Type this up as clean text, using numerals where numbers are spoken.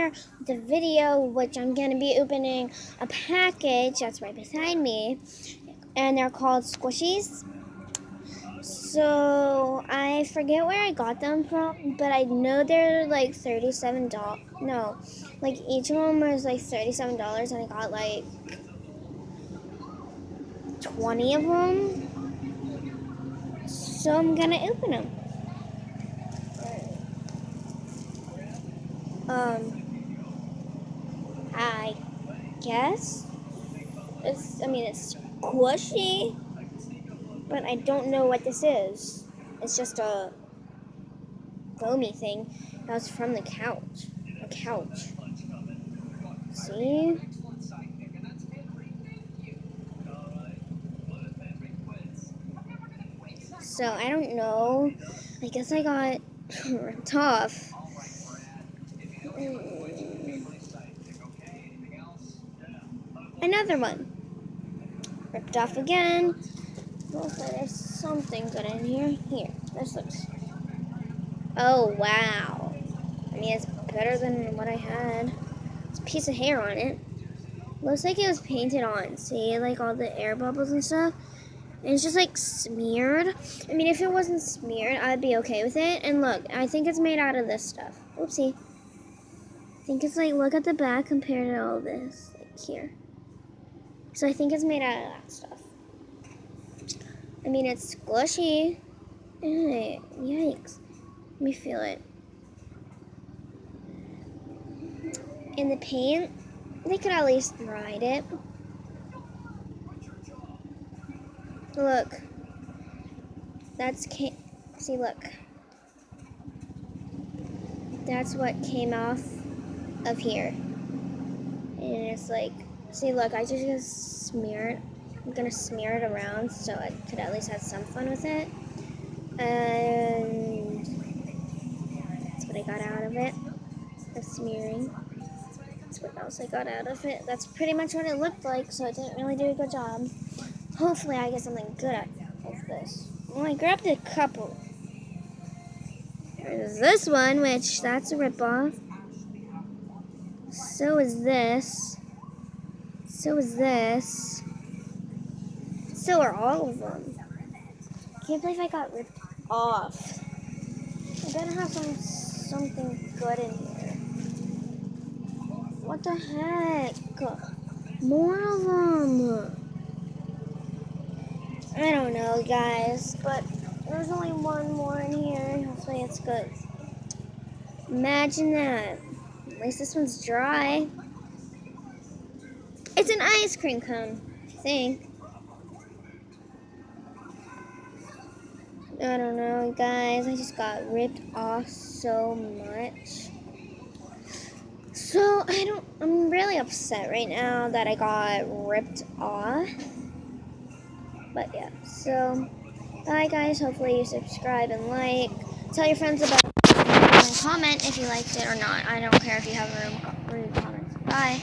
here with the video, which I'm going to be opening a package that's right beside me, and they're called squishies. So I forget where I got them from, but I know they're like $37. No, like each of them was like $37, and I got like 20 of them. So I'm gonna open them. I guess it's squishy, but I don't know what this is. It's just a foamy thing that was from the couch. A couch. See? So I don't know. I guess I got ripped off. Another one. Ripped off again. Hopefully there's something good in here. Here, this looks. Oh, wow. I mean, it's better than what I had. It's a piece of hair on it. Looks like it was painted on. See, like all the air bubbles and stuff. And it's just like smeared. I mean, if it wasn't smeared, I'd be okay with it. And look, I think it's made out of this stuff. Oopsie. I think it's like, look at the back compared to all this. Like here. So I think it's made out of that stuff. I mean, it's squishy. Yikes. Let me feel it. And the paint, they could at least ride it. Look. See, look. That's what came off of here. And it's like, see, look, I just smear it. I'm gonna smear it around so I could at least have some fun with it. And that's what I got out of it. The smearing. That's what else I got out of it. That's pretty much what it looked like, so I didn't really do a good job. Hopefully I get something good out of this. Well, I grabbed a couple. There's this one, which that's a ripoff. So is this. So is this. So are all of them. Can't believe I got ripped off. I better have something good in here. What the heck? More of them. I don't know, guys, but there's only one more in here. Hopefully it's good. Imagine that. At least this one's dry. It's an ice cream cone, I think. I don't know, guys. I just got ripped off so much. So, I'm really upset right now that I got ripped off. But yeah, so, bye guys. Hopefully you subscribe and like. Tell your friends about it and comment if you liked it or not. I don't care if you have rude comments. Bye.